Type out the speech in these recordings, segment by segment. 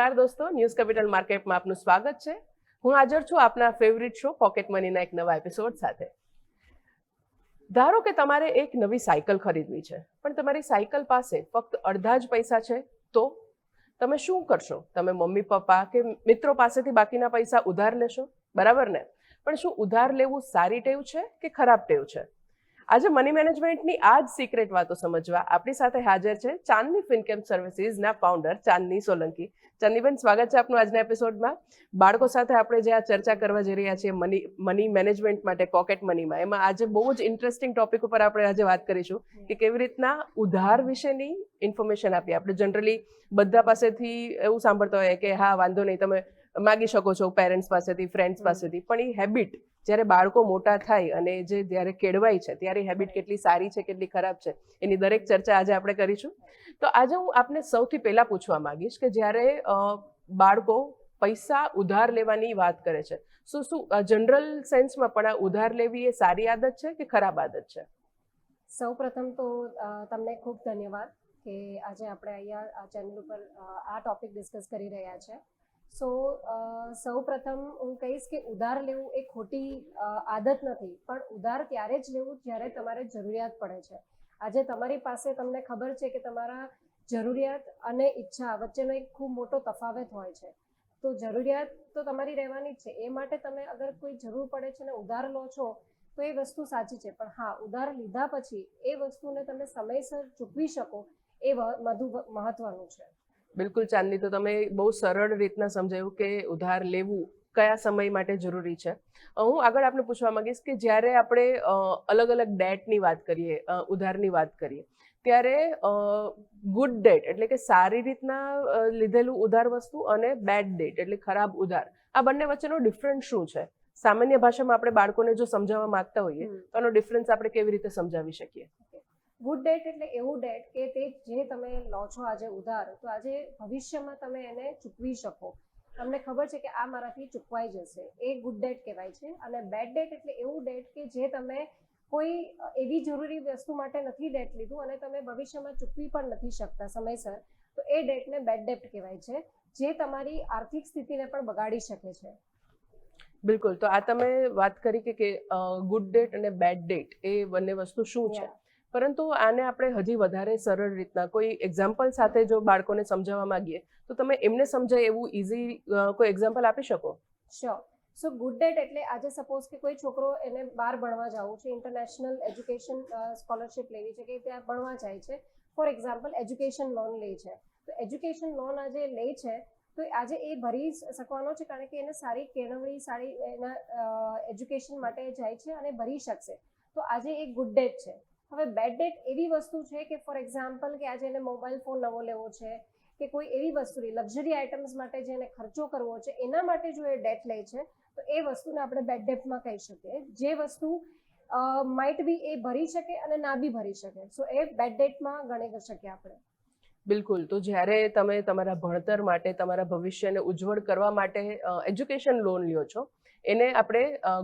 નમસ્કાર દોસ્તો, news capital માર્કેટમાં આપનું સ્વાગત છે. હું હાજર છું આપના ફેવરિટ શો પોકેટ મનીના એક નવા એપિસોડ સાથે. ધારો કે તમારે એક નવી સાયકલ ખરીદવી છે, પણ તમારી સાયકલ પાસે ફક્ત અડધા જ પૈસા છે, તો તમે શું કરશો? તમે મમ્મી પપ્પા કે મિત્રો પાસેથી બાકીના પૈસા ઉધાર લેશો, બરાબર ને? પણ શું ઉધાર લેવું સારી ટેવ છે કે ખરાબ ટેવ છે? આજે મની મેનેજમેન્ટની આ જ સિક્રેટ વાતો સમજવા આપણી સાથે હાજર છે ચાંદની ફિનકેમ સર્વિસીસના ફાઉન્ડર ચાંદની સોલંકી. ચાંદનીબેન, સ્વાગત છે આપનું આજના એપિસોડમાં. બાળકો સાથે આપણે જે આ ચર્ચા કરવા જઈ રહ્યા છીએ મની મેનેજમેન્ટ માટે પોકેટ મનીમાં, એમાં આજે બહુ જ ઇન્ટરેસ્ટિંગ ટોપિક ઉપર આપણે આજે વાત કરીશું કે કેવી રીતના ઉધાર વિશેની ઇન્ફોર્મેશન આપીએ. આપણે જનરલી બધા પાસેથી એવું સાંભળતા હોઈએ કે હા વાંધો નહીં, તમે માગી શકો છો પેરેન્ટ્સ પાસેથી, ફ્રેન્ડ્સ પાસેથી, પણ એ હેબિટ જ્યારે બાળકો મોટા થાય અને જે જ્યારે કેળવાય છે ત્યારે હેબિટ કેટલી સારી છે કેટલી ખરાબ છે એની દરેક ચર્ચા આજે આપણે કરીશું. તો આજે હું આપને સૌથી પહેલા પૂછવા માંગીશ કે જ્યારે બાળકો પૈસા ઉધાર લેવાની વાત કરે છે, શું જનરલ સેન્સમાં પણ આ ઉધાર લેવી એ સારી આદત છે કે ખરાબ આદત છે? સૌ પ્રથમ તો તમને ખૂબ ધન્યવાદ કે આજે આપણે અહીંયા આ ચેનલ ઉપર આ ટોપિક ડિસ્કસ કરી રહ્યા છે. સૌ પ્રથમ હું કહીશ કે ઉધાર લેવું એ ખોટી આદત નથી, પણ ઉધાર ત્યારે જ લેવું જ્યારે તમારે જરૂરિયાત પડે છે. આજે તમારી પાસે, તમને ખબર છે કે તમારા જરૂરિયાત અને ઈચ્છા વચ્ચેનો એક ખૂબ મોટો તફાવત હોય છે. તો જરૂરિયાત તો તમારી રહેવાની જ છે, એ માટે તમે અગર કોઈ જરૂર પડે છે ને ઉધાર લો છો તો એ વસ્તુ સાચી છે, પણ હા, ઉધાર લીધા પછી એ વસ્તુને તમે સમયસર ચૂકવી શકો એ મહત્વનું છે. બિલકુલ ચાંદની, તો તમે બહુ સરળ રીતના સમજાયું કે ઉધાર લેવું કયા સમય માટે જરૂરી છે. હું આગળ આપને પૂછવા માંગીશ કે જ્યારે આપણે અલગ અલગ ડેટની વાત કરીએ, ઉધારની વાત કરીએ, ત્યારે ગુડ ડેટ એટલે કે સારી રીતના લીધેલું ઉધાર વસ્તુ અને બેડ ડેટ એટલે ખરાબ ઉધાર, આ બંને વચ્ચેનો ડિફરન્સ શું છે? સામાન્ય ભાષામાં આપણે બાળકોને જો સમજાવવા માંગતા હોઈએ તો એનો ડિફરન્સ આપણે કેવી રીતે સમજાવી શકીએ? ગુડ ડેટ એટલે એવું ડેટ કે તે જે તમે લો છો આજે ઉધાર, તો આજે ભવિષ્યમાં તમે એને ચૂકવી શકો. તમને ખબર છે કે આ મારાથી ચૂકવાઈ જશે, એ ગુડ ડેટ કહેવાય છે. અને બેડ ડેટ એટલે એવું ડેટ કે જે તમે કોઈ એવી જરૂરી વસ્તુ માટે નથી ડેટ લીધું અને તમે ભવિષ્યમાં ચૂકવી પણ નથી શકતા સમયસર, તો એ ડેટને બેડ ડેટ કહેવાય છે, જે તમારી આર્થિક સ્થિતિને પણ બગાડી શકે છે. બિલકુલ. તો આ તમે વાત કરી કે ગુડ ડેટ અને બેડ ડેટ એ બંને વસ્તુ શું છે, પરંતુ આને આપણે હજી વધારે સરળ રીતના કોઈ એક્ઝામ્પલ સાથે જો બાળકોને સમજાવવા માંગીએ તો તમે એમને સમજાય એવું ઇઝી કોઈ એક્ઝામ્પલ આપી શકો? શ્યોર. સો ગુડ ડેટ એટલે આજે સપોઝ કે કોઈ છોકરો એને બહાર ભણવા જવું છે, ઇન્ટરનેશનલ એજ્યુકેશન સ્કોલરશિપ લેવી છે કે ત્યાં ભણવા જાય છે, ફોર એક્ઝામ્પલ એજ્યુકેશન લોન લે છે. તો એજ્યુકેશન લોન આજે લે છે તો આજે એ ભરી શકવાનો છે, કારણ કે એને સારી કેળવણી, સારી એના એજ્યુકેશન માટે જાય છે અને ભરી શકશે. તો આજે એ ગુડ ડેટ છે. હવે બેડ ડેટ એવી વસ્તુ છે કે ફોર એક્ઝામ્પલ કે આજે એને મોબાઈલ ફોન નવો લેવો છે કે કોઈ એવી વસ્તુ લક્ઝરી આઇટમ્સ માટે જેને ખર્ચો કરવો છે, એના માટે જો એ ડેટ લે છે તો એ વસ્તુને આપણે બેડ ડેટમાં કહી શકીએ. જે વસ્તુ માઇટ બી એ ભરી શકે અને ના બી ભરી શકે, સો એ બેડ ડેટમાં ગણી શકીએ આપણે. બિલકુલ. તો જ્યારે તમે તમારા ભણતર માટે, તમારા ભવિષ્યને ઉજ્જવળ કરવા માટે એજ્યુકેશન લોન લ્યો છો, એને આપણે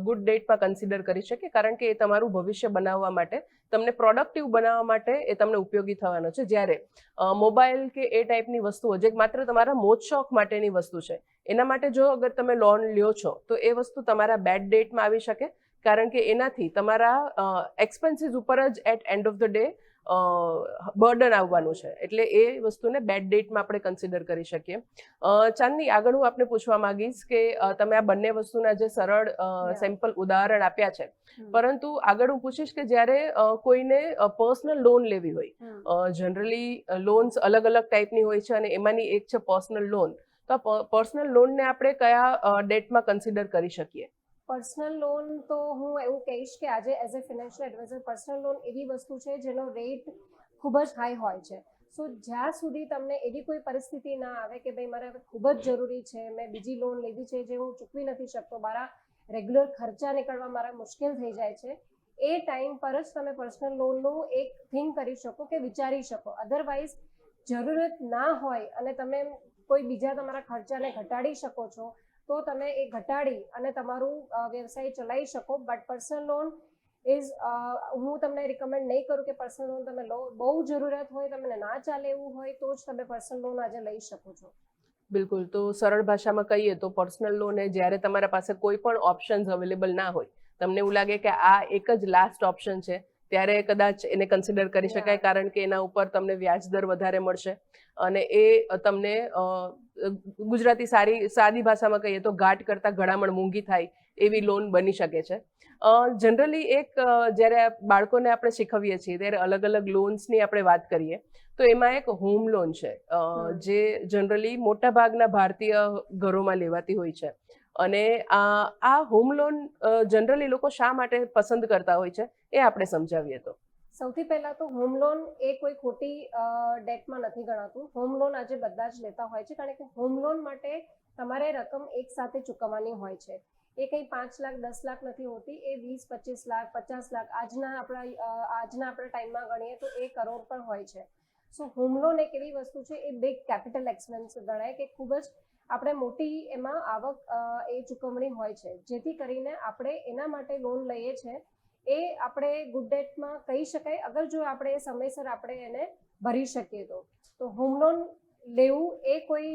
ગુડ ડેટમાં કન્સિડર કરી શકીએ, કારણ કે એ તમારું ભવિષ્ય બનાવવા માટે, તમને પ્રોડક્ટિવ બનાવવા માટે એ તમને ઉપયોગી થવાનો છે. જ્યારે મોબાઈલ કે એ ટાઈપની વસ્તુઓ જે માત્ર તમારા મોજ શોખ માટેની વસ્તુ છે, એના માટે જો અગર તમે લોન લ્યો છો તો એ વસ્તુ તમારા બેડ ડેટમાં આવી શકે, કારણ કે એનાથી તમારા એક્સપેન્સીસ ઉપર જ at end of the day burden આવવાનું છે, એટલે એ વસ્તુને બેડ ડેટમાં આપણે કન્સિડર કરી શકીએ. ચાંદની, આગળ હું આપને પૂછવા માંગીશ કે તમે આ બંને વસ્તુના જે સરળ સિમ્પલ ઉદાહરણ આપ્યા છે, પરંતુ આગળ હું પૂછીશ કે જ્યારે કોઈને પર્સનલ લોન લેવી હોય, જનરલી લોન્સ અલગ અલગ ટાઈપની હોય છે અને એમાંની એક છે પર્સનલ લોન, તો પર્સનલ લોનને આપણે કયા ડેટમાં કન્સિડર કરી શકીએ? પર્સનલ લોન તો હું એવું કહીશ કે આજે as a financial adviser, personal loan એવી વસ્તુ છે જેનો રેટ ખૂબ જ હાઈ હોય છે. સો જ્યાં સુધી તમને એવી કોઈ પરિસ્થિતિ ના આવે કે ભાઈ મારે ખૂબ જ જરૂરી છે, મેં બીજી લોન લીધી છે જે હું ચૂકવી નથી શકતો, મારા રેગ્યુલર ખર્ચા નીકળવા મારા મુશ્કેલ થઈ જાય છે, એ ટાઈમ પર જ તમે પર્સનલ લોનનું એક થિંક કરી શકો કે વિચારી શકો. અધરવાઇઝ જરૂરત ના હોય અને તમે કોઈ બીજા તમારા ખર્ચાને ઘટાડી શકો છો તો તમે એ ઘટાડી અને તમારું વ્યવસાય ચલાવી શકો. બટ પર્સનલ લોન હું તમને રિકમેન્ડ નહીં કરું કે પર્સનલ લોન તમે લો. બહુ જરૂરિયાત હોય, તમને ના ચાલે એવું હોય તો જ તમે પર્સનલ લોન આજે લઈ શકો છો. બિલકુલ. તો સરળ ભાષામાં કહીએ તો પર્સનલ લોન એ જ્યારે તમારા પાસે કોઈ પણ ઓપ્શન્સ અવેલેબલ ના હોય, તમને એવું લાગે કે આ એક જ લાસ્ટ ઓપ્શન છે, ત્યારે કદાચ એને કન્સિડર કરી શકાય, Yeah. કારણ કે એના ઉપર તમને વ્યાજ દર વધારે મળશે અને એ તમને ગુજરાતી સાદી ભાષામાં કહીએ તો ઘાટ કરતાં ઘડામણ મૂંગી થાય એવી લોન બની શકે છે. જનરલી જ્યારે બાળકોને આપણે શીખવીએ છીએ ત્યારે અલગ અલગ લોન્સની આપણે વાત કરીએ તો એમાં એક હોમ લોન છે, જે જનરલી મોટાભાગના ભારતીય ઘરોમાં લેવાતી હોય છે. અને આ હોમ લોન જનરલી લોકો શા માટે પસંદ કરતા હોય છે એ આપણે સમજાવીએ તો. સૌથી પહેલા તો હોમ લોન એ કોઈ ખોટી ડેટમાં નથી ગણાતું. હોમ લોન આજે બધા જ લેતા હોય છે, કારણ કે હોમ લોન માટે તમારે રકમ એક સાથે ચૂકવવાની હોય છે. એ કંઈ 5 લાખ 10 લાખ નથી હોતી, એ 20-25 લાખ 50 લાખ આજના આપણા ટાઈમમાં ગણીએ તો 1 કરોડ પણ હોય છે. સો હોમ લોન એક એવી વસ્તુ છે, એ બિગ કેપિટલ એક્સપેન્સ ગણાય કે ખૂબ જ આપણે મોટી એમાં આવક એ ચૂકવણી હોય છે, જેથી કરીને આપણે એના માટે લોન લઈએ છીએ. એ આપણે ગુડ ડેટમાં કહી શકાય, અગર જો આપણે સમયસર આપણે એને ભરી શકીએ તો હોમ લોન લેવું એ કોઈ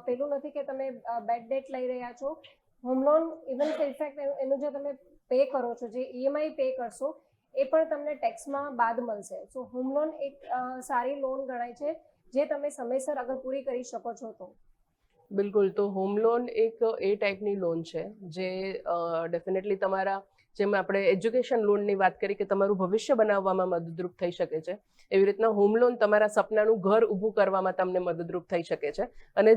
પેલું નથી કે તમે બેડ ડેટ લઈ રહ્યા છો. હોમ લોન ઇવન કે ઇનફેક્ટ એનું જે તમે પે કરો છો, જે ઈએમઆઈ પે કરશો, એ પણ તમને ટેક્સમાં બાદ મળશે. સો હોમ લોન એક સારી લોન ગણાય છે, જે તમે સમયસર અગર પૂરી કરી શકો છો તો. બિલકુલ. તો હોમ લોન એક એ ટાઈપની લોન છે જે ડેફિનેટલી તમારા, જેમ આપણે એજ્યુકેશન લોનની વાત કરી કે તમારું ભવિષ્ય બનાવવામાં મદદરૂપ થઈ શકે છે, એવી રીતના હોમ લોન તમારા સપનાનું ઘર ઊભું કરવામાં તમને મદદરૂપ થઈ શકે છે. અને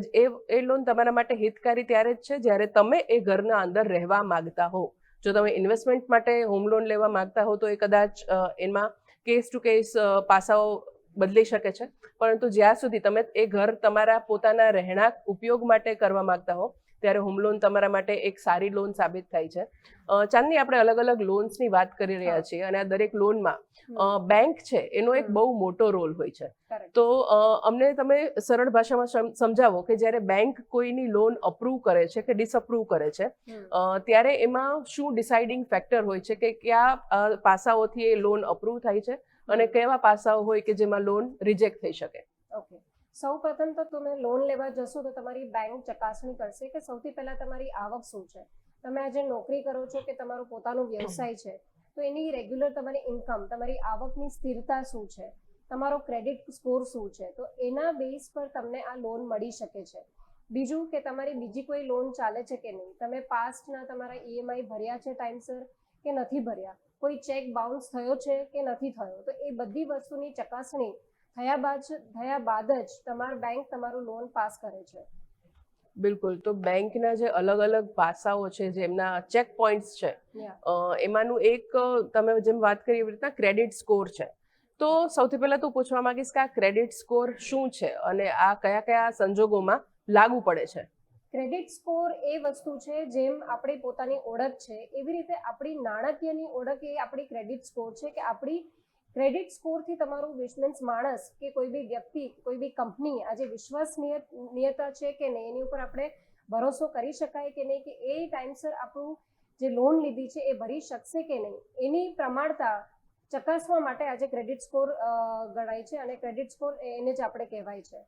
એ લોન તમારા માટે હિતકારી ત્યારે જ છે જ્યારે તમે એ ઘરના અંદર રહેવા માંગતા હો. જો તમે ઇન્વેસ્ટમેન્ટ માટે હોમ લોન લેવા માંગતા હો તો એ કદાચ એમાં કેસ ટુ કેસ પાસાઓ બદલી શકે છે, પરંતુ જ્યાં સુધી તમે એ ઘર તમારા પોતાના રહેણાંક ઉપયોગ માટે કરવા માંગતા હો ત્યારે હોમ લોન તમારા માટે એક સારી લોન સાબિત થાય છે. ચાંદની, આપણે અલગ અલગ લોન્સની વાત કરી રહ્યા છીએ અને આ દરેક લોનમાં બેંક છે એનો એક બહુ મોટો રોલ હોય છે. તો અમને તમે સરળ ભાષામાં સમજાવો કે જ્યારે બેંક કોઈની લોન અપ્રૂવ કરે છે કે ડિસઅપ્રૂવ કરે છે, ત્યારે એમાં શું ડિસાઇડિંગ ફેક્ટર હોય છે કે કયા પાસાઓથી એ લોન અપ્રૂવ થાય છે અને કેવા પાસાઓ હોય કે જેમાં લોન રિજેક્ટ થઈ શકે? ઓકે, સૌ પ્રથમ તો તમે લોન લેવા જશો તો તમારી બેંક ચકાસણી કરશે કે સૌથી પહેલા તમારી આવક શું છે. તમે આજે નોકરી કરો છો કે તમારો પોતાનો વ્યવસાય છે, તો એની રેગ્યુલર તમારી ઇન્કમ, તમારી આવકની સ્થિરતા શું છે, તમારો ક્રેડિટ સ્કોર શું છે, તો એના બેઝ પર તમને આ લોન મળી શકે છે. બીજું કે તમારી બીજી કોઈ લોન ચાલે છે કે નહીં, તમે પાસ્ટના તમારા ઈએમઆઈ ભર્યા છે ટાઈમસર કે નથી ભર્યા, કોઈ ચેક બાઉન્સ થયો છે કે નથી થયો, તો એ બધી વસ્તુની ચકાસણી થયા બાદ જ તમારું બેંક તમારું લોન પાસ કરે છે. બિલકુલ. તો બેંકના જે અલગ અલગ પાસાઓ છે, જેમના ચેક પોઈન્ટ્સ છે, એમાંનું એક તમે જેમ વાત કરી એવી રીતના ક્રેડિટ સ્કોર છે. તો સૌથી પહેલા તો પૂછવા માંગીશ કે આ ક્રેડિટ સ્કોર શું છે અને આ કયા કયા સંજોગોમાં લાગુ પડે છે? ક્રેડિટ સ્કોર એ વસ્તુ છે, જેમ આપણી પોતાની ઓળખ છે એવી રીતે આપણી નાણાકીયની ઓળખ એ આપણી ક્રેડિટ સ્કોર છે, કે આપણી ક્રેડિટ સ્કોરથી તમારું મીન્સ માણસ કે કોઈ બી વ્યક્તિ, કોઈ બી કંપની આજે વિશ્વસનીયતા છે કે નહીં, એની ઉપર આપણે ભરોસો કરી શકાય કે નહીં, કે એ ટાઈમસર આપણું જે લોન લીધી છે એ ભરી શકશે કે નહીં, એની પ્રમાણતા ચકાસવા માટે આજે ક્રેડિટ સ્કોર ગણાય છે અને ક્રેડિટ સ્કોર એને જ આપણે કહેવાય છે.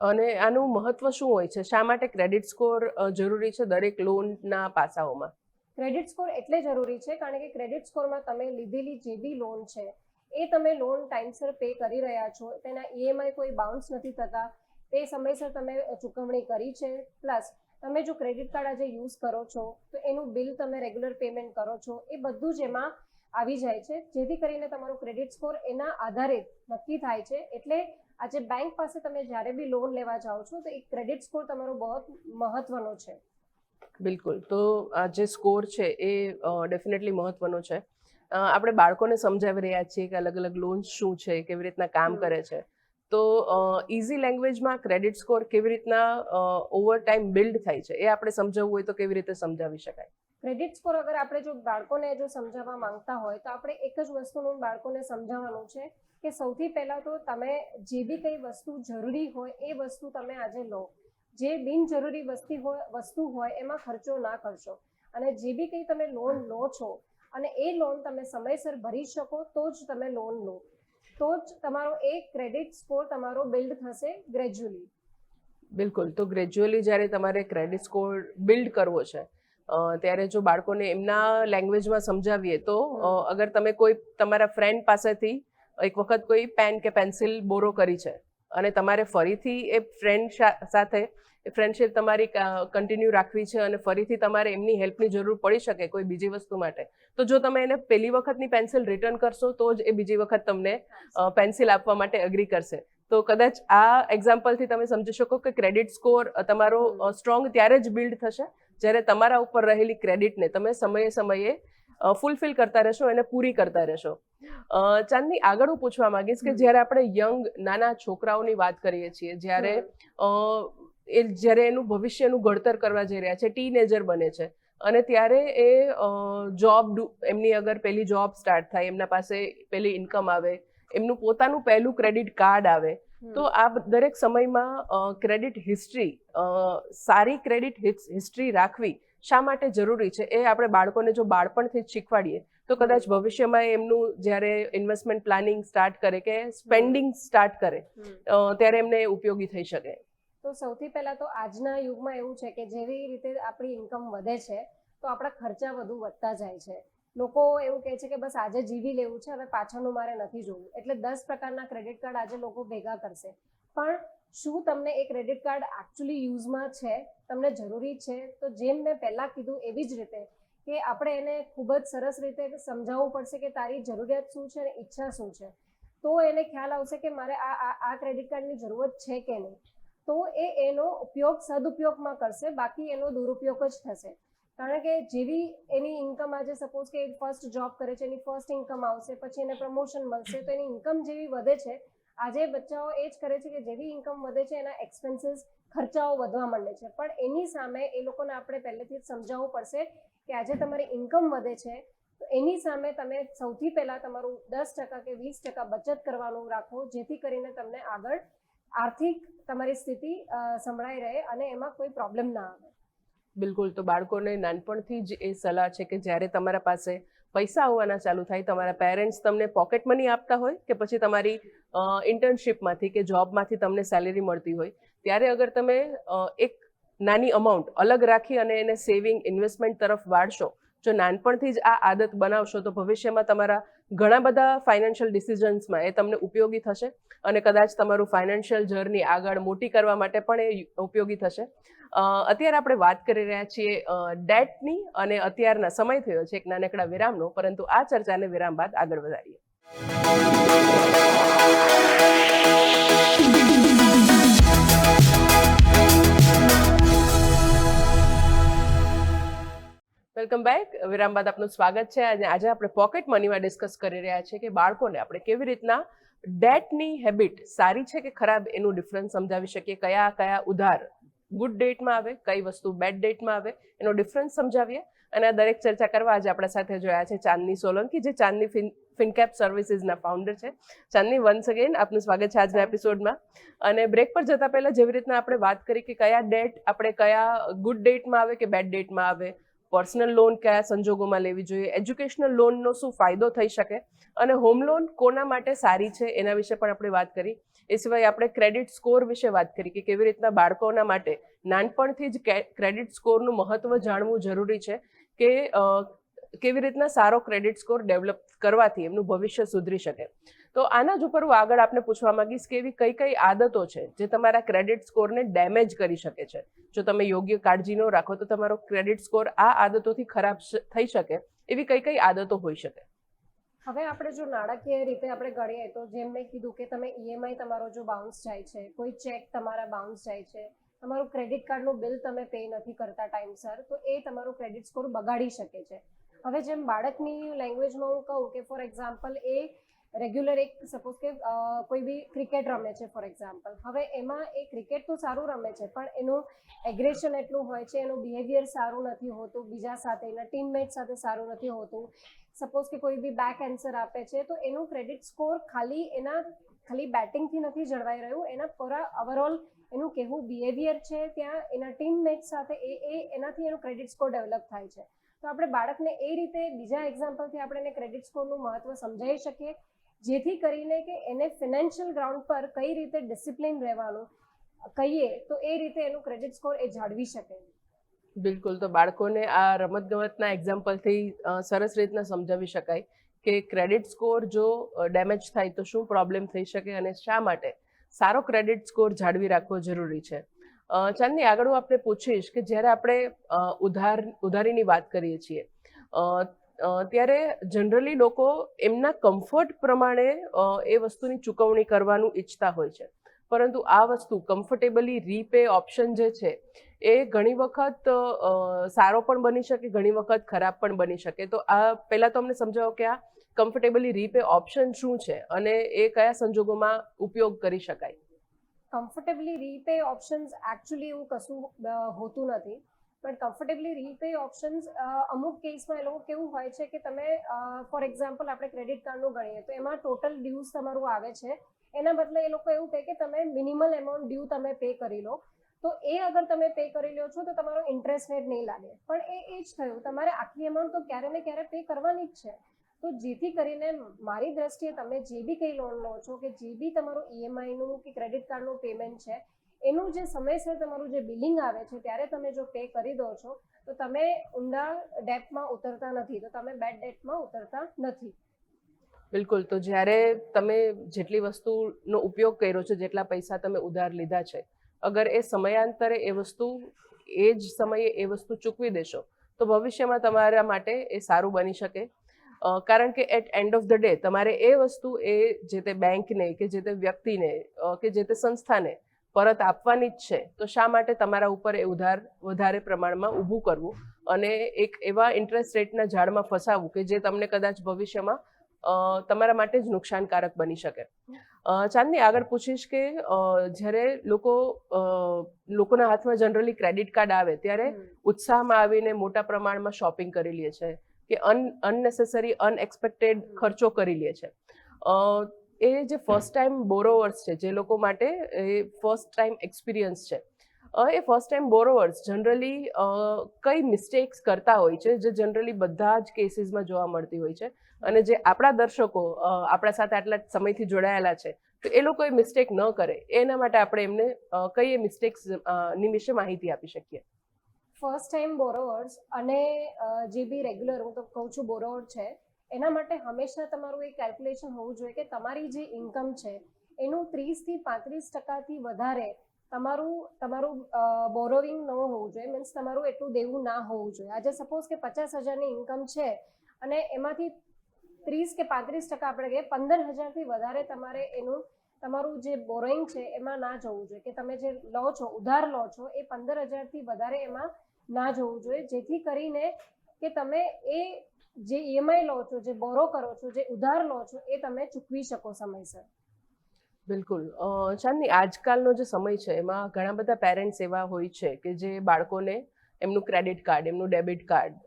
અને આનું મહત્વ શું હોય છે? શા માટે ક્રેડિટ સ્કોર જરૂરી છે દરેક લોનના પાસાઓમાં? ક્રેડિટ સ્કોર એટલે જરૂરી છે કારણ કે ક્રેડિટ સ્કોરમાં તમે લીધેલી જે બી લોન છે એ તમે લોન ટાઈમસર પે કરી રહ્યા છો, તેના ઈએમઆઈ કોઈ બાઉન્સ નથી થતા, તે સમયસર તમે ચૂકવણી કરી છે, પ્લસ તમે જો ક્રેડિટ કાર્ડ આજે યુઝ કરો છો તો એનું બિલ તમે રેગ્યુલર પેમેન્ટ કરો છો, એ બધું જ એમાં આવી જાય છે, જેથી કરીને તમારો ક્રેડિટ સ્કોર એના આધારે નક્કી થાય છે. એટલે આજે બેંક પાસે તમે જ્યારે બી લોન લેવા જાઓ છો તો એ ક્રેડિટ સ્કોર તમારો બહુ મહત્વનો છે. બિલકુલ. તો આ જે સ્કોર છે એ ડેફિનેટલી મહત્વનો છે. આપણે બાળકોને સમજાવી રહ્યા છીએ કે અલગ અલગ લોન્સ શું છે, કેવી રીતના કામ કરે છે. તો ઇઝી લેંગ્વેજમાં ક્રેડિટ સ્કોર કેવી રીતના ઓવર ટાઈમ બિલ્ડ થાય છે એ આપણે સમજાવવું હોય તો કેવી રીતે સમજાવી શકાય? ક્રેડિટ સ્કોર અગર આપણે જો બાળકોને જો સમજાવવા માંગતા હોય તો આપણે એક જ વસ્તુનું બાળકોને સમજાવવાનું છે કે સૌથી પહેલાં તો તમે જે બી કંઈ વસ્તુ જરૂરી હોય એ વસ્તુ તમે આજે લો, જે બિનજરૂરી વસ્તુ હોય એમાં ખર્ચો ના કરશો, અને જે બી કંઈ તમે લોન લો છો અને એ લોન તમે સમયસર ભરી શકો તો જ તમે લોન લો, તો જ તમારો એક ક્રેડિટ સ્કોર તમારો બિલ્ડ થશે ગ્રેજ્યુઅલી. બિલકુલ. તો ગ્રેજ્યુઅલી જ્યારે તમારે ક્રેડિટ સ્કોર બિલ્ડ કરવો છે ત્યારે જો બાળકોને એમના લેંગ્વેજમાં સમજાવીએ તો અગર તમે કોઈ તમારા ફ્રેન્ડ પાસેથી એક વખત કોઈ પેન કે પેન્સિલ બોરો કરી છે અને તમારે ફરીથી એ ફ્રેન્ડ સાથે એ ફ્રેન્ડશિપ તમારી કન્ટિન્યુ રાખવી છે અને ફરીથી તમારે એમની હેલ્પની જરૂર પડી શકે કોઈ બીજી વસ્તુ માટે, તો જો તમે એને પહેલી વખતની પેન્સિલ રિટર્ન કરશો તો જ એ બીજી વખત તમને પેન્સિલ આપવા માટે અગ્રી કરશે. તો કદાચ આ એક્ઝામ્પલથી તમે સમજી શકો કે ક્રેડિટ સ્કોર તમારો સ્ટ્રોંગ ત્યારે જ બિલ્ડ થશે જ્યારે તમારા ઉપર રહેલી ક્રેડિટને તમે સમયે સમયે ફૂલફિલ કરતા રહેશો, એને પૂરી કરતા રહેશો. ચાંદની, આગળ હું પૂછવા માંગીશ કે જ્યારે આપણે યંગ નાના છોકરાઓની વાત કરીએ છીએ, જ્યારે એનું ભવિષ્યનું ઘડતર કરવા જઈ રહ્યા છે, ટીનેજર બને છે અને ત્યારે એ એમની અગર પહેલી જોબ સ્ટાર્ટ થાય, એમના પાસે પહેલી ઇન્કમ આવે, એમનું પોતાનું પહેલું ક્રેડિટ કાર્ડ આવે, તો આ દરેક સમયમાં ક્રેડિટ હિસ્ટ્રી, સારી ક્રેડિટ હિસ્ટ્રી રાખવી શા માટે જરૂરી છે એ આપણે બાળકોને જો બાળપણથી જ શીખવાડીએ તો કદાચ ભવિષ્યમાં એમનું જ્યારે ઇન્વેસ્ટમેન્ટ પ્લાનિંગ સ્ટાર્ટ કરે કે સ્પેન્ડિંગ સ્ટાર્ટ કરે ત્યારે એમને ઉપયોગી થઈ શકે. તો સૌથી પહેલા તો આજના યુગમાં એવું છે કે જેવી રીતે આપણી ઇન્કમ વધે છે તો આપણા ખર્ચા વધુ વધતા જાય છે. લોકો એવું કહે છે કે બસ આજે જીવી લેવું છે, હવે પાછળનું મારે નથી જોવું, એટલે 10 પ્રકારના ક્રેડિટ કાર્ડ આજે લોકો ભેગા કરશે. પણ શું તમને એ ક્રેડિટ કાર્ડ એકચ્યુઅલી યુઝમાં છે, તમને જરૂરી છે? તો જેમ મેં પહેલાં કીધું એવી જ રીતે કે આપણે એને ખૂબ જ સરસ રીતે સમજાવવું પડશે કે તારી જરૂરિયાત શું છે અને ઈચ્છા શું છે, તો એને ખ્યાલ આવશે કે મારે આ ક્રેડિટ કાર્ડની જરૂરત છે કે નહીં. તો એનો ઉપયોગ સદુપયોગમાં કરશે, બાકી એનો દુરુપયોગ જ થશે. કારણ કે જેવી એની ઇન્કમ આજે સપોઝ કે ફર્સ્ટ જોબ કરે છે, એની ફર્સ્ટ ઇન્કમ આવશે, પછી એને પ્રમોશન મળશે, તો એની ઇન્કમ જેવી વધે છે, આજે બચ્ચાઓ એ જ કરે છે કે જેવી ઇન્કમ વધે છે એના એક્સપેન્સીસ, ખર્ચાઓ વધવા માંડે છે. પણ એની સામે એ લોકોને આપણે પહેલેથી જ સમજાવવું પડશે કે આજે તમારી ઇન્કમ વધે છે તો એની સામે તમે સૌથી પહેલાં તમારું 10% કે 20% બચત કરવાનું રાખો, જેથી કરીને તમને આગળ આર્થિક તમારી સ્થિતિ સંભળાઈ રહે અને એમાં કોઈ પ્રોબ્લેમ ના આવે. બિલકુલ. તો બાળકોને નાનપણથી જ એ સલાહ છે કે જ્યારે તમારા પાસે પૈસા આવવાના ચાલુ થાય, તમારા પેરેન્ટ્સ તમને પોકેટ મની આપતા હોય કે પછી તમારી ઇન્ટર્નશીપમાંથી કે જોબમાંથી તમને સેલેરી મળતી હોય, ત્યારે અગર તમે એક નાની અમાઉન્ટ અલગ રાખી અને એને સેવિંગ, ઇન્વેસ્ટમેન્ટ તરફ વાળશો, જો નાનપણથી જ આ આદત બનાવશો તો ભવિષ્યમાં તમારા ઘણા બધા ફાઇનાન્શિયલ ડિસિઝન્સમાં એ તમને ઉપયોગી થશે અને કદાચ તમારું ફાઇનાન્શિયલ જર્ની આગળ મોટી કરવા માટે પણ એ ઉપયોગી થશે. અત્યારે આપણે વાત કરી રહ્યા છીએ ડેટની અને અત્યારના સમય થયો છે એક નાનકડા વિરામનો, પરંતુ આ ચર્ચાને વિરામ બાદ આગળ વધારીએ. Welcome back. વિરામ બાદ આપનું સ્વાગત છે. અને આજે આપણે પોકેટ મનીમાં ડિસ્કસ કરી રહ્યા છીએ કે બાળકોને આપણે કેવી રીતના ડેટની હેબિટ સારી છે કે ખરાબ એનું ડિફરન્સ સમજાવી શકીએ, કયા કયા ઉધાર ગુડ ડેટમાં આવે, કઈ વસ્તુ બેડ ડેટમાં આવે, એનો ડિફરન્સ સમજાવીએ. અને આ દરેક ચર્ચા કરવા આજે આપણા સાથે જોયા છે ચાંદની સોલંકી, જે ચાંદની ફિનકેપ સર્વિસીસના ફાઉન્ડર છે. ચાંદની, વન્સ અગેન આપનું સ્વાગત છે આજના એપિસોડમાં. અને બ્રેક પર જતા પહેલા જેવી રીતના આપણે વાત કરી કે કયા ડેટ આપણે કયા ગુડ ડેટમાં આવે કે બેડ ડેટમાં આવે, પર્સનલ લોન કયા સંજોગોમાં લેવી જોઈએ, એજ્યુકેશનલ લોનનો શું ફાયદો થઈ શકે અને હોમ લોન કોના માટે સારી છે એના વિશે પણ આપણે વાત કરી. એ સિવાય આપણે ક્રેડિટ સ્કોર વિશે વાત કરી કે કેવી રીતના બાળકોના માટે નાનપણથી જ ક્રેડિટ સ્કોરનું મહત્વ જાણવું જરૂરી છે કે કેવી રીતના સારો ક્રેડિટ સ્કોર ડેવલપ કરવાથી એમનું ભવિષ્ય સુધરી શકે. તો આના જ ઉપર હું આગળ આપને પૂછવા માંગીશ કે એવી કઈ કઈ આદતો છે જે તમારા ક્રેડિટ સ્કોરને ડેમેજ કરી શકે છે. જો તમે યોગ્ય કાળજી ન રાખો તો તમારો ક્રેડિટ સ્કોર આ આદતોથી ખરાબ થઈ શકે, એવી કઈ કઈ આદતો હોઈ શકે? હવે આપણે જો નાણાકીય રીતે આપણે ગણીએ તો જેમ મેં કીધું કે તમે ઈએમઆઈ તમારો જો બાઉન્સ જાય છે, કોઈ ચેક તમારા બાઉન્સ જાય છે, તમારું ક્રેડિટ કાર્ડનું બિલ તમે પે નથી કરતા ટાઈમસર, તો એ તમારું ક્રેડિટ સ્કોર બગાડી શકે છે. હવે જેમ બાળકની લેંગ્વેજમાં હું કહું કે ફોર એક્ઝામ્પલ એ રેગ્યુલર એક સપોઝ કે કોઈ બી ક્રિકેટ રમે છે ફોર એક્ઝામ્પલ, હવે એમાં એ ક્રિકેટ તો સારું રમે છે પણ એનું એગ્રેશન એટલું હોય છે, એનું બિહેવિયર સારું નથી હોતું, બીજા સાથે એના ટીમમેટ સાથે સારું નથી હોતું, સપોઝ કે કોઈ બી બેક આન્સર આપે છે, તો એનું ક્રેડિટ સ્કોર ખાલી બેટિંગથી નથી જળવાઈ રહ્યું, એના પૂરા ઓવરઓલ એનું કેવું બિહેવિયર છે ત્યાં એના ટીમમેટ સાથે એનાથી એનું ક્રેડિટ સ્કોર ડેવલપ થાય છે. તો આપણે બાળકને એ રીતે બીજા એક્ઝામ્પલથી આપણે એને ક્રેડિટ સ્કોરનું મહત્વ સમજાવી શકીએ, જેથી કરીને કે એને ફિનાન્શિયલ ગ્રાઉન્ડ પર કઈ રીતે ડિસિપ્લિન રહેવાનું, કહીએ તો એ રીતે એનું ક્રેડિટ સ્કોર એ જાળવી શકે. બિલકુલ. તો બાળકોને આ રમતગમતના એક્ઝામ્પલથી સરસ રીતના સમજાવી શકાય કે ક્રેડિટ સ્કોર જો ડેમેજ થાય તો શું પ્રોબ્લેમ થઈ શકે અને શા માટે સારો ક્રેડિટ સ્કોર જાળવી રાખવો જરૂરી છે. ચાંદની, આગળ હું આપણે પૂછીશ કે જ્યારે આપણે ઉધારીની વાત કરીએ છીએ ત્યારે જનરલી લોકો એમના કમ્ફર્ટ પ્રમાણે એ વસ્તુની ચૂકવણી કરવાનું ઈચ્છતા હોય છે, પરંતુ આ વસ્તુ કમ્ફર્ટેબલી રીપે ઓપ્શન જે છે એ ઘણી વખત સારો પણ બની શકે, ઘણી વખત ખરાબ પણ બની શકે. તો આ પહેલાં તો અમને સમજાવો કે આ કમ્ફર્ટેબલી રીપે ઓપ્શન શું છે અને એ કયા સંજોગોમાં ઉપયોગ કરી શકાય. કમ્ફર્ટેબલી રીપે ઓપ્શન્સ એકચ્યુઅલી એવું કશું હોતું નથી, પણ કમ્ફર્ટેબલી રીપે ઓપ્શન્સ અમુક કેસમાં એ લોકો કેવું હોય છે કે તમે ફોર એક્ઝામ્પલ આપણે ક્રેડિટ કાર્ડનું ગણીએ તો એમાં ટોટલ ડ્યુઝ તમારું આવે છે, એના બદલે એ લોકો એવું કહે કે તમે મિનિમલ એમાઉન્ટ ડ્યુ તમે પે કરી લો. તો એ અગર તમે પે કરી લો છો તો તમારો ઇન્ટરેસ્ટ રેટ નહીં લાગે, પણ એ જ થયું, તમારે આખી એમાઉન્ટ તો ક્યારે ને ક્યારે પે કરવાની જ છે. તો જેથી કરીને મારી દ્રષ્ટિએ તમે જે બી કંઈ લોન લો છો કે જે બી તમારું ઈએમઆઈનું કે ક્રેડિટ કાર્ડનું પેમેન્ટ છે એનું જે સમયસર તમારું જે બિલિંગ આવે છે ત્યારે તમે જો પે કરી દો છો તો તમે ઊંડા ડેટમાં ઉતરતા નથી, તો તમે બેડ ડેટમાં ઉતરતા નથી. બિલકુલ. તો જ્યારે તમે જેટલી વસ્તુનો ઉપયોગ કર્યો છે, જેટલા પૈસા તમે ઉધાર લીધા છે, અગર એ સમયાંતરે એ જ સમયે એ વસ્તુ ચૂકવી દેશો તો ભવિષ્યમાં તમારા માટે એ સારું બની શકે. કારણ કે at end of the day તમારે એ વસ્તુ એ જે તે બેંકને કે જે તે વ્યક્તિને કે જે તે સંસ્થાને પરત આપવાની જ છે. તો શા માટે તમારા ઉપર એ ઉધાર વધારે પ્રમાણમાં ઊભું કરવું અને એક એવા ઇન્ટરેસ્ટ રેટના જાળમાં ફસાવવું કે જે તમને કદાચ ભવિષ્યમાં તમારા માટે જ નુકસાનકારક બની શકે. ચાંદની, આગળ પૂછીશ કે જ્યારે લોકોના હાથમાં જનરલી ક્રેડિટ કાર્ડ આવે ત્યારે ઉત્સાહમાં આવીને મોટા પ્રમાણમાં શોપિંગ કરી લે છે કે અનનેસેસરી અનએક્સપેક્ટેડ ખર્ચો કરી લે છે. એ જે ફર્સ્ટ ટાઈમ બોરોવર્સ છે, જે લોકો માટે એ ફર્સ્ટ ટાઈમ એક્સપિરિયન્સ છે, એ ફર્સ્ટ ટાઈમ બોરોવર્સ જનરલી કઈ મિસ્ટેક્સ કરતા હોય છે જે જનરલી બધા જ કેસીસમાં જોવા મળતી હોય છે અને જે આપણા દર્શકો આપણા સાથે આટલા સમયથી જોડાયેલા છે તો એ લોકો એ મિસ્ટેક ન કરે એના માટે આપણે એમને કઈ એ મિસ્ટેક્સની વિશે માહિતી આપી શકીએ. ફર્સ્ટ ટાઈમ બોરોવર્સ અને જે બી રેગ્યુલર હું તો કહું છું બોરોવર છે એના માટે હંમેશા તમારું એક કેલ્ક્યુલેશન હોવું જોઈએ કે તમારી જે ઇન્કમ છે એનું 30 થી 35% વધારે તમારું બોરોવિંગ ન હોવું જોઈએ, મીન્સ તમારું એટલું દેવું ના હોવું જોઈએ. આજે સપોઝ કે 50,000ની ઇન્કમ છે અને એમાંથી 30 કે 35% આપણે કહીએ 15,000થી વધારે તમારે તમારું જે બોરોઈંગ છે એમાં ના જવું જોઈએ, કે તમે જે લો છો ઉધાર લો છો એ 15,000થી વધારે એમાં ના જવું જોઈએ, જેથી કરીને કે તમે એ જે ઈએમઆઈ લો છો, જે બોરો કરો છો, જે ઉધાર લો છો એ તમે ચૂકવી શકો સમયસર. બિલકુલ. ચાંદની, આજકાલનો જે સમય છે એમાં ઘણા બધા પેરેન્ટ્સ એવા હોય છે કે જે બાળકોને એમનું ક્રેડિટ કાર્ડ, એમનું ડેબિટ કાર્ડ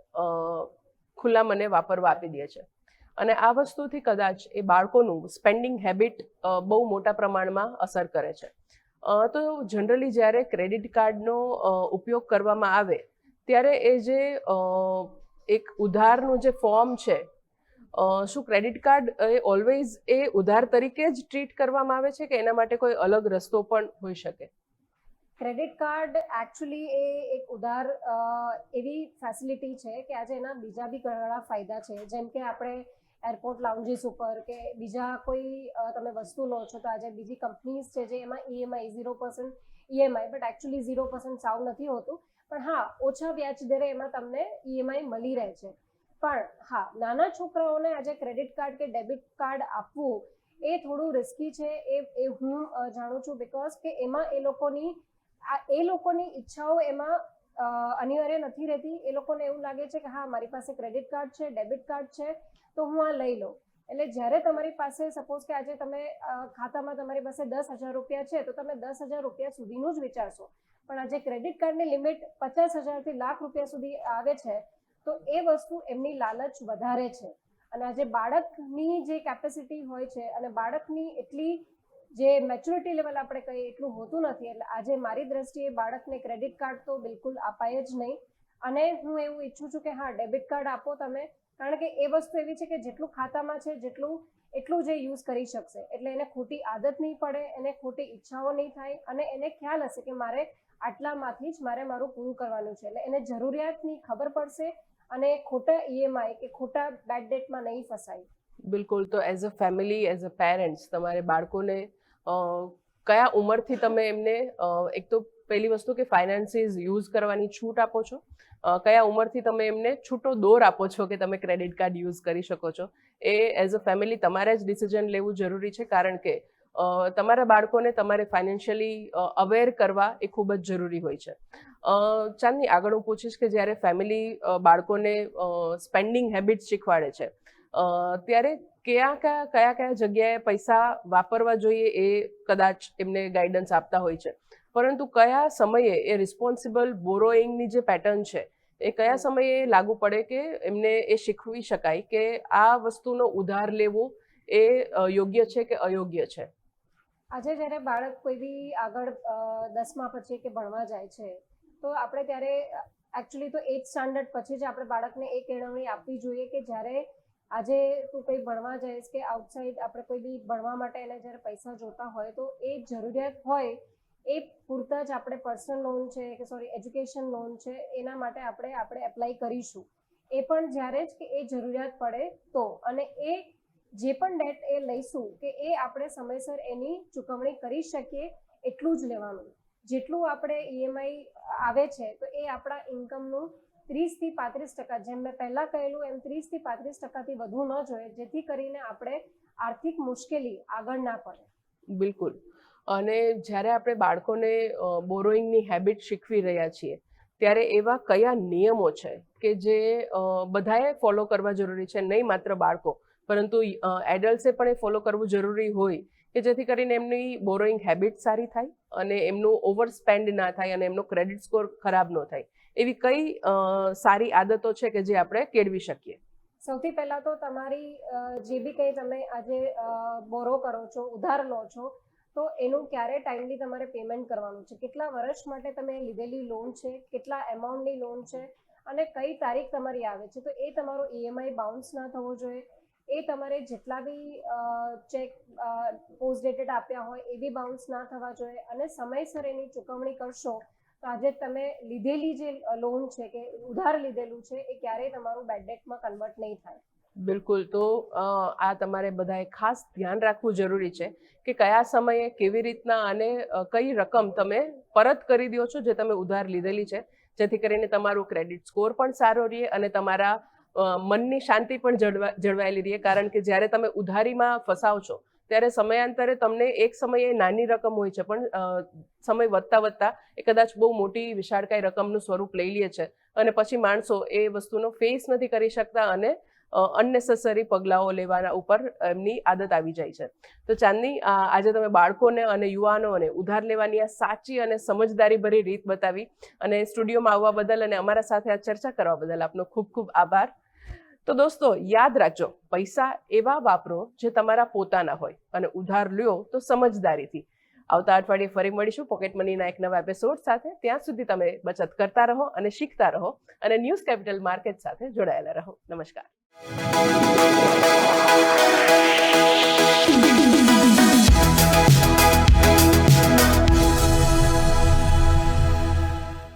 ખુલ્લા મને વાપરવા આપી દે છે અને આ વસ્તુથી કદાચ એ બાળકોનું સ્પેન્ડિંગ હેબિટ બહુ મોટા પ્રમાણમાં અસર કરે છે. તો જનરલી જ્યારે ક્રેડિટ કાર્ડનો ઉપયોગ કરવામાં આવે ત્યારે એ જે એક ઉધારનું જે ફોર્મ છે, શું ક્રેડિટ કાર્ડ એ ઓલવેઝ એ ઉધાર તરીકે જ ટ્રીટ કરવામાં આવે છે કે એના માટે કોઈ અલગ રસ્તો પણ હોઈ શકે? ક્રેડિટ કાર્ડ એકચ્યુઅલી એ એક ઉધાર એવી ફેસિલિટી છે કે આજે એના બીજા બી ઘણા ફાયદા છે, જેમ કે આપણે એરપોર્ટ લાઉન્જીસ ઉપર કે બીજા કોઈ તમે વસ્તુ લો છો તો આજે બીજી કંપનીઝ છે જે એમાં ઈએમઆઈ 0% ઈએમઆઈ, બટ એકચ્યુઅલી 0% સાવ નથી હોતું, પણ હા ઓછા વ્યાજ દરે એમાં તમને ઈએમઆઈ મળી રહે છે. પણ હા, નાના છોકરાઓને આજે ક્રેડિટ કાર્ડ કે ડેબિટ કાર્ડ આપવું એ થોડું રિસ્કી છે, એ હું જાણું છું, બિકોઝ કે એમાં એ લોકોની ઈચ્છાઓ એમાં અનિવાર્ય નથી રહેતી. એ લોકોને એવું લાગે છે કે હા મારી પાસે ક્રેડિટ કાર્ડ છે, ડેબિટ કાર્ડ છે તો હું આ લઈ લઉં. એટલે જ્યારે તમારી પાસે સપોઝ કે આજે તમે ખાતામાં તમારી પાસે 10,000 રૂપિયા છે તો તમે 10,000 રૂપિયા સુધીનું જ વિચારશો, પણ આજે ક્રેડિટ કાર્ડની લિમિટ 50,000થી લાખ રૂપિયા સુધી આવે છે તો એ વસ્તુ એમની લાલચ વધારે છે. અને આજે બાળકની જે કેપેસિટી હોય છે અને બાળકની એટલી જે મેચ્યોરિટી લેવલ આપણે કહીએ એટલું હોતું નથી, એટલે આજે મારી દ્રષ્ટિએ બાળકને ક્રેડિટ કાર્ડ તો બિલકુલ અપાય જ નહીં. અને હું એવું ઈચ્છું છું કે હા ડેબિટ કાર્ડ આપો તમે, કારણ કે એ વસ્તુ એવી છે કે જેટલું ખાતામાં છે એટલું જે યુઝ કરી શકશે, એટલે એને ખોટી આદત નહીં પડે, એને ખોટી ઈચ્છાઓ નહીં થાય, અને એને ખ્યાલ હશે કે મારે આટલામાંથી જ મારે મારું પૂરું કરવાનું છે, એટલે એને જરૂરિયાતની ખબર પડશે અને ખોટા EMI કે ખોટા બેડ ડેટમાં નહીં ફસાય. બિલકુલ. તો as a family, as a parents, તમારે બાળકોને કયા ઉંમરથી તમે એમને એક તો પહેલી વસ્તુ કે ફાઇનાન્સીસ યુઝ કરવાની છૂટ આપો છો, કયા ઉંમરથી તમે એમને છૂટો દોર આપો છો કે તમે ક્રેડિટ કાર્ડ યુઝ કરી શકો છો, એ એઝ અ ફેમિલી તમારે જ ડિસિઝન લેવું જરૂરી છે. કારણ કે તમારા બાળકોને તમારે ફાઇનાન્શિયલી અવેર કરવા એ ખૂબ જ જરૂરી હોય છે. ચાંદની, આગળ હું પૂછીશ કે જ્યારે ફેમિલી બાળકોને સ્પેન્ડિંગ હેબિટ્સ શીખવાડે છે ત્યારે કયા જગ્યાએ પૈસા વાપરવા જોઈએ એ કદાચ એમને ગાઈડન્સ આપતા હોય છે, પરંતુ કયા સમયે એ રિસ્પોન્સિબલ બોરોઈંગની જે પેટર્ન છે એ કયા સમયે લાગુ પડે કે એમને એ શીખવી શકાય કે આ વસ્તુનો ઉધાર લેવો એ યોગ્ય છે કે અયોગ્ય છે? આજે જ્યારે બાળક કોઈ બી આગળ 10મા પછી કે ભણવા જાય છે, તો આપણે ત્યારે એકચ્યુઅલી તો 8th સ્ટાન્ડર્ડ પછી જ આપણે બાળકને એ કેળવણી આપવી જોઈએ કે જ્યારે આજે તું કંઈ ભણવા જઈશ કે આઉટસાઇડ આપણે કોઈ બી ભણવા માટે એને જ્યારે પૈસા જોતા હોય તો એ જરૂરિયાત હોય એ પૂરતા જ આપણે પર્સનલ લોન છે કે એજ્યુકેશન લોન છે એના માટે આપણે એપ્લાય કરીશું, એ પણ જ્યારે જ કે એ જરૂરિયાત પડે તો. અને એ જે પણ ડેટ એ લઈશું કે એ આપણે સમયસર એની ચૂકવણી કરી શકીએ એટલું જ લેવાનું. જેટલું આપણે EMI આવે છે તો એ આપણા ઇન્કમનું 30 થી 35%, જેમ મેં પહેલા કહેલું એમ 30 થી 35%થી વધુ ન જોઈએ, જેથી કરીને આપણે આર્થિક મુશ્કેલી આગળ ના પડે. બિલકુલ. અને જ્યારે આપણે બાળકોને બોરોઈંગની હેબિટ શીખવી રહ્યા છીએ ત્યારે એવા કયા નિયમો છે કે જે બધાએ ફોલો કરવા જરૂરી છે, નહીં માત્ર બાળકો પરંતુ એડલ્ટ્સે પણ એ ફોલો કરવું જરૂરી હોય કે જેથી કરીને એમની બોરોઈંગ હેબિટ સારી થાય અને એમનું ઓવર સ્પેન્ડ ના થાય અને એમનો ક્રેડિટ સ્કોર ખરાબ ન થાય, એવી કઈ સારી આદતો છે કે જે આપણે કેળવી શકીએ? સૌથી પહેલાં તો તમારી જે બી કંઈ તમે આજે બોરો કરો છો, ઉધાર લો છો, તો એનું ક્યારે ટાઈમલી તમારે પેમેન્ટ કરવાનું છે, કેટલા વર્ષ માટે તમે લીધેલી લોન છે, કેટલા એમાઉન્ટની લોન છે અને કઈ તારીખ તમારી આવે છે, તો એ તમારો EMI બાઉન્સ ના થવો જોઈએ. એ તમારે જેટલા બી ચેક પોસ્ટ ડેટેડ આપ્યા હોય એ બી બાઉન્સ ના થવા જોઈએ, અને સમયસર એની ચૂકવણી કરશો તો આજે તમે લીધેલી જે લોન છે કે ઉધાર લીધેલું છે એ ક્યારેય તમારું બેડ ડેટમાં કન્વર્ટ નહીં થાય. બિલકુલ. તો આ તમારે બધાએ ખાસ ધ્યાન રાખવું જરૂરી છે કે કયા સમયે કેવી રીતના અને કઈ રકમ તમે પરત કરી દો છો જે તમે ઉધાર લીધેલી છે, જેથી કરીને તમારું ક્રેડિટ સ્કોર પણ સારો રહે અને તમારા મનની શાંતિ પણ જળવાયેલી રહે. કારણ કે જ્યારે તમે ઉધારીમાં ફસાવ છો ત્યારે સમયાંતરે તમને એક સમયે નાની રકમ હોય છે, પણ સમય વધતા એ કદાચ બહુ મોટી વિશાળકાય રકમનું સ્વરૂપ લઈ લે છે અને પછી માણસો એ વસ્તુનો ફેસ નથી કરી શકતા અને અનનેસેસરી પગલાઓ લેવાના ઉપર એમની આદત આવી જાય છે. તો ચાંદની, આજે તમે બાળકોને અને યુવાનોને ઉધાર લેવાની આ સાચી અને સમજદારીભરી રીત બતાવી અને સ્ટુડિયોમાં આવવા બદલ અને અમારા સાથે આ ચર્ચા કરવા બદલ આપનો ખૂબ ખૂબ આભાર. તો દોસ્તો, યાદ રાખજો, પૈસા એવા વાપરો જે તમારા પોતાના હોય અને ઉધાર લ્યો તો સમજદારીથી. આવતા અઠવાડિયે ફરી મળીશું પોકેટ મનીના એક નવા એપિસોડ સાથે. ત્યાં સુધી તમે બચત કરતા રહો અને શીખતા રહો અને ન્યૂઝ કેપિટલ માર્કેટ સાથે જોડાયેલા રહો. નમસ્કાર.